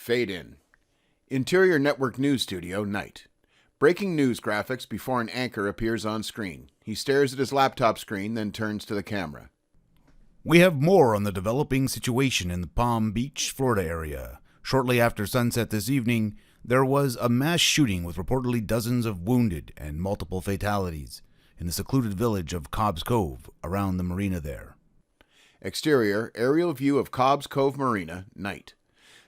Fade in. Interior Network News Studio, night. Breaking news graphics before an anchor appears on screen. He stares at his laptop screen, then turns to the camera. We have more on the developing situation in the Palm Beach, Florida area. Shortly after sunset this evening, there was a mass shooting with reportedly dozens of wounded and multiple fatalities in the secluded village of Cobb's Cove, around the marina there. Exterior, aerial view of Cobb's Cove Marina, night.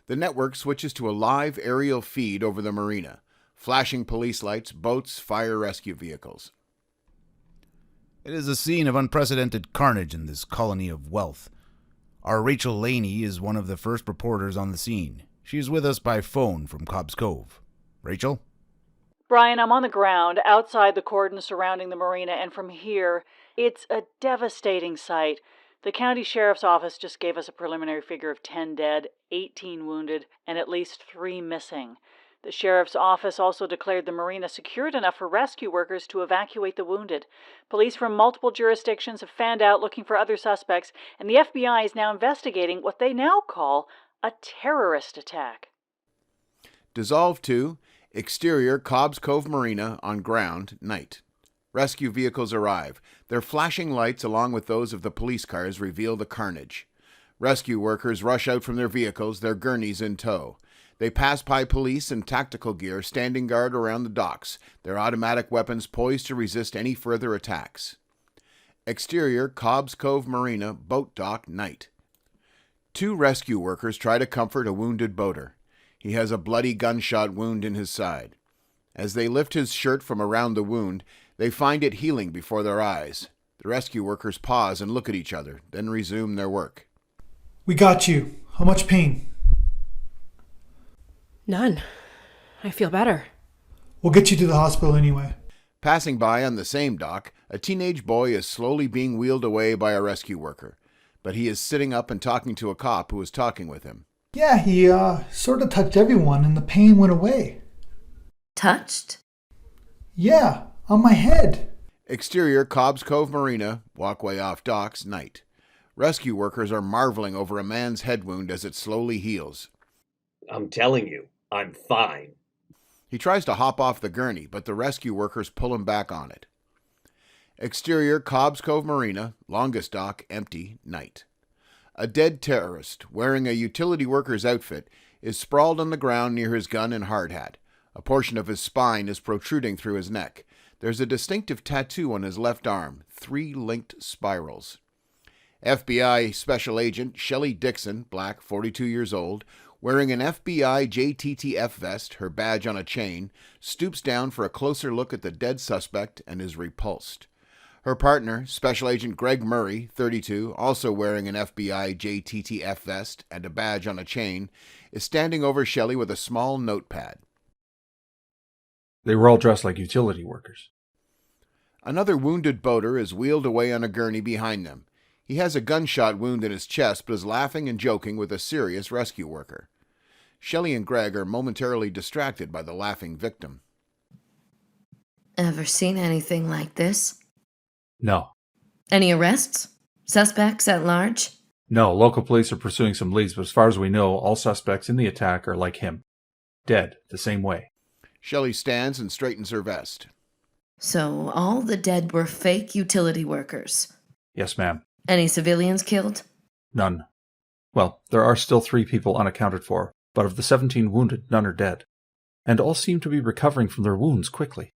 The network switches to a live aerial feed over the marina. Flashing police lights, boats, fire rescue vehicles. It is a scene of unprecedented carnage in this colony of wealth. Our Rachel Laney is one of the first reporters on the scene. She is with us by phone from Cobb's Cove. Rachel? Brian, I'm on the ground, outside the cordon surrounding the marina, and from here, it's a devastating sight. The county sheriff's office just gave us a preliminary figure of 10 dead, 18 wounded, and at least 3 missing. The sheriff's office also declared the marina secured enough for rescue workers to evacuate the wounded. Police from multiple jurisdictions have fanned out looking for other suspects, and the FBI is now investigating what they now call a terrorist attack. Dissolve to exterior Cobb's Cove Marina on ground, night. Rescue vehicles arrive. Their flashing lights, along with those of the police cars, reveal the carnage. Rescue workers rush out from their vehicles, their gurneys in tow. They pass by police in tactical gear standing guard around the docks, their automatic weapons poised to resist any further attacks. Exterior Cobb's Cove Marina, boat dock, night. 2 rescue workers try to comfort a wounded boater. He has a bloody gunshot wound in his side. As they lift his shirt from around the wound, they find it healing before their eyes. The rescue workers pause and look at each other, then resume their work. We got you. How much pain? None. I feel better. We'll get you to the hospital anyway. Passing by on the same dock, a teenage boy is slowly being wheeled away by a rescue worker, but he is sitting up and talking to a cop who is talking with him. Yeah, he sort of touched everyone and the pain went away. Touched? Yeah, on my head. Exterior Cobb's Cove Marina, walkway off docks, night. Rescue workers are marveling over a man's head wound as it slowly heals. I'm telling you, I'm fine. He tries to hop off the gurney, but the rescue workers pull him back on it. Exterior Cobb's Cove Marina, longest dock, empty, night. A dead terrorist, wearing a utility worker's outfit, is sprawled on the ground near his gun and hard hat. A portion of his spine is protruding through his neck. There's a distinctive tattoo on his left arm, 3 linked spirals. FBI Special Agent Shelly Dixon, black, 42 years old, wearing an FBI JTTF vest, her badge on a chain, stoops down for a closer look at the dead suspect and is repulsed. Her partner, Special Agent Greg Murray, 32, also wearing an FBI JTTF vest and a badge on a chain, is standing over Shelly with a small notepad. They were all dressed like utility workers. Another wounded boater is wheeled away on a gurney behind them. He has a gunshot wound in his chest but is laughing and joking with a serious rescue worker. Shelly and Greg are momentarily distracted by the laughing victim. Ever seen anything like this? No. Any arrests? Suspects at large? No, local police are pursuing some leads, but as far as we know, all suspects in the attack are like him. Dead, the same way. Shelly stands and straightens her vest. So all the dead were fake utility workers? Yes, ma'am. Any civilians killed? None. Well, there are still 3 people unaccounted for, but of the 17 wounded, none are dead. And all seem to be recovering from their wounds quickly.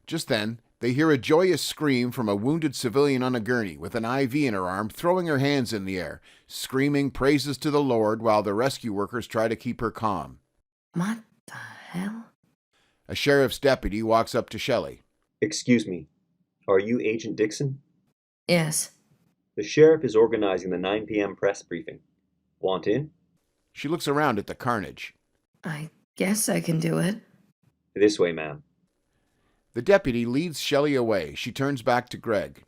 Just then, they hear a joyous scream from a wounded civilian on a gurney with an IV in her arm, throwing her hands in the air, screaming praises to the Lord while the rescue workers try to keep her calm. What the hell? A sheriff's deputy walks up to Shelly. Excuse me, are you Agent Dixon? Yes. The sheriff is organizing the 9 p.m. press briefing. Want in? She looks around at the carnage. I guess I can do it. This way, ma'am. The deputy leads Shelly away. She turns back to Greg.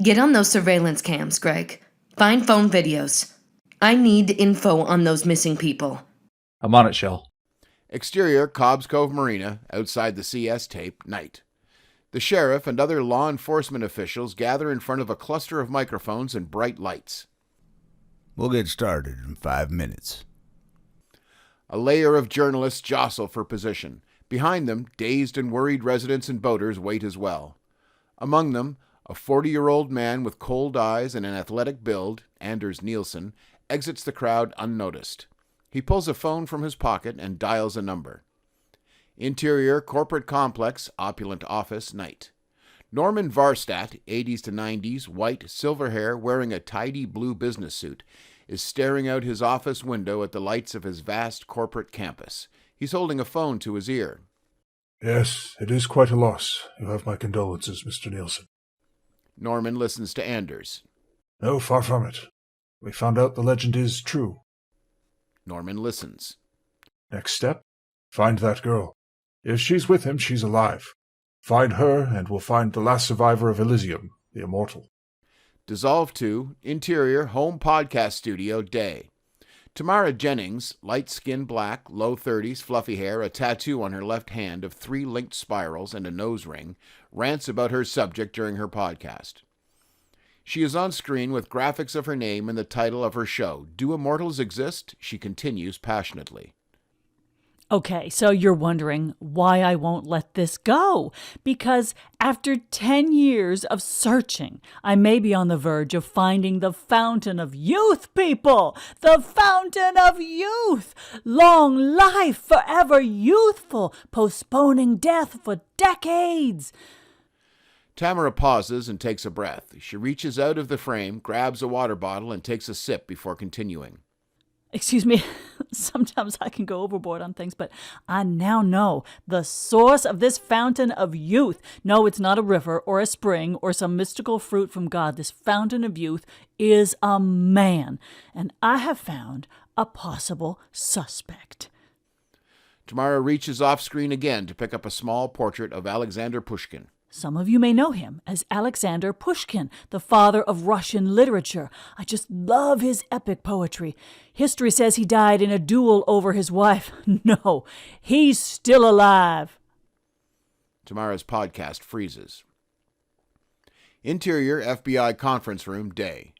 Get on those surveillance cams, Greg. Find phone videos. I need info on those missing people. I'm on it, Shell. Exterior Cobb's Cove Marina, outside the CS tape, night. The sheriff and other law enforcement officials gather in front of a cluster of microphones and bright lights. We'll get started in 5 minutes. A layer of journalists jostle for position. Behind them, dazed and worried residents and boaters wait as well. Among them, a 40-year-old man with cold eyes and an athletic build, Anders Nielsen, exits the crowd unnoticed. He pulls a phone from his pocket and dials a number. Interior, corporate complex, opulent office, night. Norman Varstadt, 80s to 90s, white, silver hair, wearing a tidy blue business suit, is staring out his office window at the lights of his vast corporate campus. He's holding a phone to his ear. Yes, it is quite a loss. You have my condolences, Mr. Nielsen. Norman listens to Anders. No, far from it. We found out the legend is true. Norman listens. Next step? Find that girl. If she's with him, she's alive. Find her, and we'll find the last survivor of Elysium, the immortal. Dissolve to Interior Home Podcast Studio, day. Tamara Jennings, light skin black, low 30s, fluffy hair, a tattoo on her left hand of 3 linked spirals and a nose ring, rants about her subject during her podcast. She is on screen with graphics of her name and the title of her show. Do Immortals Exist? She continues passionately. Okay, so you're wondering why I won't let this go. Because after 10 years of searching, I may be on the verge of finding the fountain of youth, people! The fountain of youth! Long life, forever youthful, postponing death for decades. Tamara pauses and takes a breath. She reaches out of the frame, grabs a water bottle, and takes a sip before continuing. Excuse me, sometimes I can go overboard on things, but I now know the source of this fountain of youth. No, it's not a river or a spring or some mystical fruit from God. This fountain of youth is a man, and I have found a possible suspect. Tamara reaches off screen again to pick up a small portrait of Alexander Pushkin. Some of you may know him as Alexander Pushkin, the father of Russian literature. I just love his epic poetry. History says he died in a duel over his wife. No, he's still alive. Tamara's podcast freezes. Interior FBI conference room, day.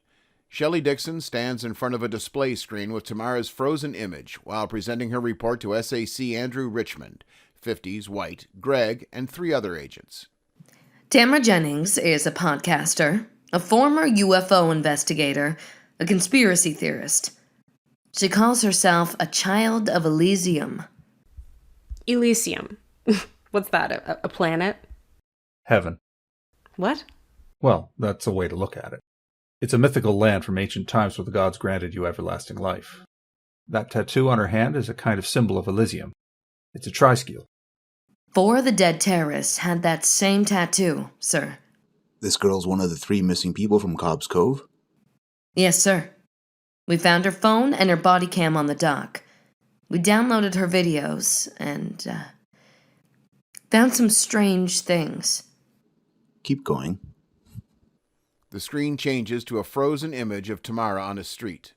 Shelly Dixon stands in front of a display screen with Tamara's frozen image while presenting her report to SAC Andrew Richmond, 50s, white, Greg, and 3 other agents. Tamara Jennings is a podcaster, a former UFO investigator, a conspiracy theorist. She calls herself a child of Elysium. Elysium. What's that, a planet? Heaven. What? Well, that's a way to look at it. It's a mythical land from ancient times where the gods granted you everlasting life. That tattoo on her hand is a kind of symbol of Elysium. It's a triskele. 4 of the dead terrorists had that same tattoo, sir. This girl's one of the 3 missing people from Cobb's Cove? Yes, sir. We found her phone and her body cam on the dock. We downloaded her videos and, found some strange things. Keep going. The screen changes to a frozen image of Tamara on a street.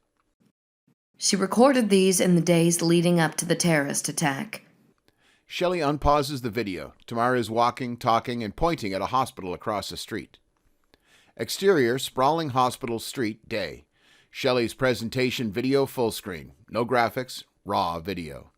She recorded these in the days leading up to the terrorist attack. Shelly unpauses the video. Tamara is walking, talking, and pointing at a hospital across the street. Exterior, sprawling hospital street, day. Shelly's presentation video full screen. No graphics, raw video.